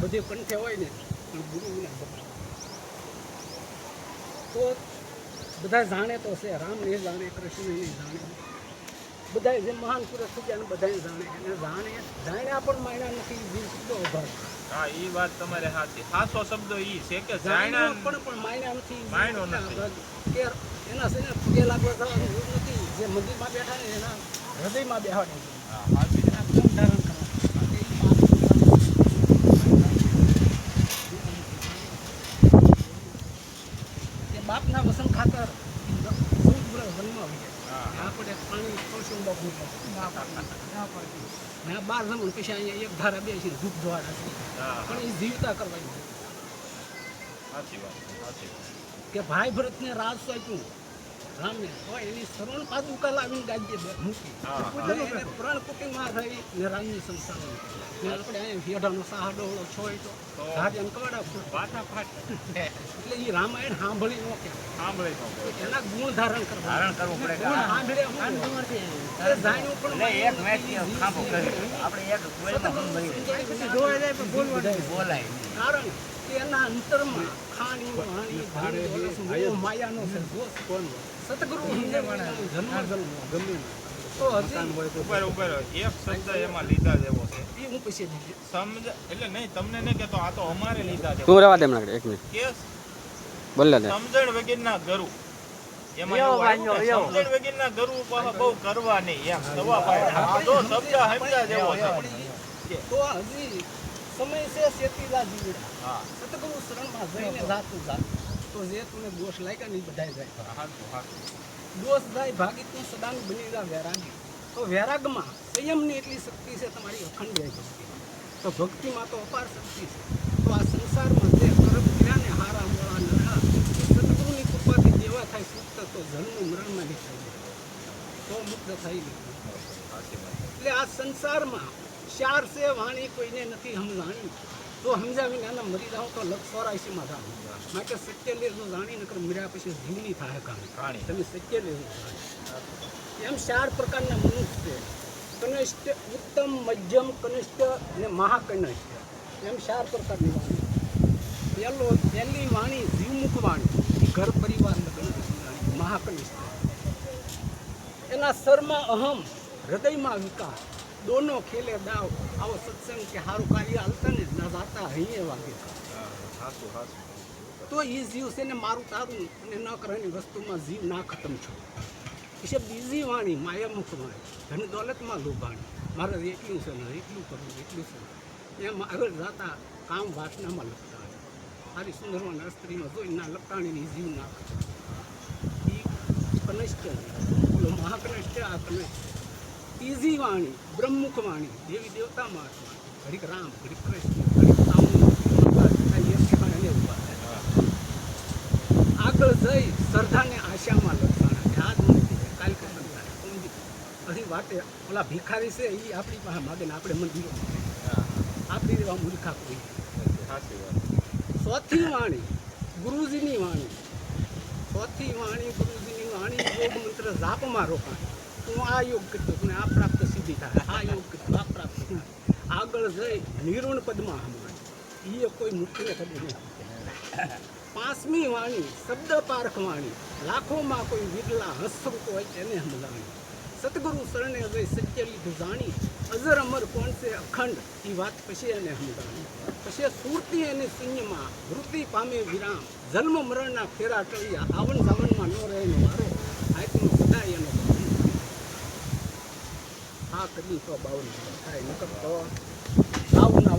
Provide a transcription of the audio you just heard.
બધી કંઠે હોય ને ગુરુ તો બધા જાણે તો છે, રામ નહીં જાણે, કૃષ્ણ નહીં જાણે, બધા જે મહાન પુરુષ થઈ ગયા બધા જાણે અને જાણ્યા પણ માયના નથી જીવ શબ્દો ઉભા. હા, એ વાત તમારે સાચી. ખાસો શબ્દો ઈ છે કે જાણ્યા પણ માયના નથી, માયનો નથી કે એના છે ને પગે લાગવા થવાનું એવું નથી. જે મંદિરમાં બેઠા ને એના હૃદયમાં બેહાડે છે. ધારણ કરવા બાપના વસન ખાતર વનમાં આપણે પાણી થોડું બાપુ 12 જમણ પછી અહીંયા એક ધારા બે છે ધૂપ ધોવાના છે, પણ એ જીવતા કરવાની કે ભાઈ ભરતને રાજ સોંપ્યું રામને હોય એની શરણ પાછું ઉકાલ આવીને ગાજે મૂકી પ્રણ કુટુંબમાં થઈ ને રામની સંસાર ને આપણે અહીંયા હેઠાનો સાહડોળો છોય તો ભાગ્યન કવાડા પાછા ફાટ એટલે એ રામાયણ સાંભળી ન કે એના ગુણ ધારણ કરવું પડે. જાણ્યું પણ એક બોલાય કારણ કે એના અંતરમાં ખાણી વાણી માયાનો છે દોષ કોણ સતગુરુ જન્મ ગમે તો ઉપર એક શબ્દ એમાં લીધા જેવો છે એ હું પછી સમજ એટલે નહીં તમને નહીં કહેતો, આ તો અમારે લીધા જેવો. તું રહેવા દે મને એક મિનિટ કે બોલ લે. સમજણ વગરના ગરુ એમાં સમજણ વગરના ગરુ બહુ કરવા નહીં એમ સવા પાય તો શબ્દ સમજા જેવો છે. તો હજી સમય છે સેતીલા જીવડા. હા, સતગુરુ શરણમાં જઈને જાતું જાત તો જે તુને દોષ લાગ્યા નહીં બધાય જાય. દોષ જાય ભાગી તું સદાનું બની જા વૈરાગી. તો વૈરાગમાં સંયમની એટલી શક્તિ છે તમારી અખંડ ભક્તિ. તો ભક્તિમાં તો અપાર શક્તિ છે. તો આ સંસારમાં જે કરમ કર્યા ને હારા મોળા નરા સતગુરુની કૃપાથી જેવા થાય સુક્ત તો જન્મ મરણમાં નહીં થાય તો મુક્ત થઈ નહીં. એટલે આ સંસારમાં ચાર છે વાણી કોઈને નથી સમજાણી. તો સમજ્યા વિના મરી જાઓ તો લક્ષ 84માં જાઓ. માટે સત્ય લેવું જાણી નકર મર્યા પછી જીવની થાય કહાણી. તમે સત્ય લેવું એમ 4 પ્રકારના મનુષ્ય છે. કનિષ્ઠ, ઉત્તમ, મધ્યમ, કનિષ્ઠ અને મહાકનિષ્ઠ એમ 4 પ્રકારની વાણી. પહેલી વાણી જીવમુખ વાણી, ઘર પરિવાર લગ્ન મહાકનિષ્ઠ. એના સરમાં અહમ, હૃદયમાં વિકાર, દોનો ખેલે દાવ. આવો સત્સંગ કે સારું કાર્ય હાલતા ને ના જાતા અહીંયા વાગે. તો એ જીવ છે ને મારું તારું અને ન કરવાની વસ્તુમાં જીવ ના ખતમ છો. એ બીજી વાણી માયામુખ વાણી, ધન દોલતમાં લોભાણી. મારે એટલું છે ને એટલું કરવું એટલું છે એમ આગળ જતા કામ વાસનામાં લપટાણી. સારી સુંદરવાના સ્ત્રીમાં જોઈ ના લપટાણીની જીવ ના ખતમ. એ કનિષ્ઠ બોલો મહાકનિષ્ઠ. આ કનિષ્ઠ ત્રીજી વાણી બ્રહ્મુખ વાણી, દેવી દેવતા મહાત્મા, ઘડીક રામ ઘડીક કૃષ્ણ ઘડીક આગળ જઈ શ્રદ્ધાને આશામાં લક્ષાણા. આજ નથી કાલ કસન થાય અહીં વાટે ઓલા ભિખારી છે એ આપણી પાસે માગે ને આપણે મંદિરો આપણી એવા મૂર્ખા કોઈ. ચોથી વાણી ગુરુજીની વાણી. ચોથી વાણી ગુરુજીની વાણી યોગ મંત્ર જાપમાં રોકાણ. હું આ યોગ કરતો મને આ પ્રાપ્ત સિદ્ધિ થાય, આ યોગ કરતો આ પ્રાપ્ત થાય. આગળ જઈ નિર્વણ પદમાં હમણાં એ કોઈ મુક્તિને ખબર નહીં. પાંચમી વાણી શબ્દ પારખ વાણી. લાખોમાં કોઈ વિરલા હસરૂપ હોય એને સમજાણી. સતગુરુ શરણે જઈ સત્ય લીધું જાણી. અજર અમર કોણ છે અખંડ એ વાત પછી એને સમજાણી. પછી સુરતી અને શૂન્યમાં વૃત્તિ પામે વિરામ. જન્મ મરણના ફેરા ટળ્યા. આવન જાવનમાં ન રહે એનો વારો. આત્મનો બધાય એનો આ કદી તો 52 થાય નકર તો આવું ના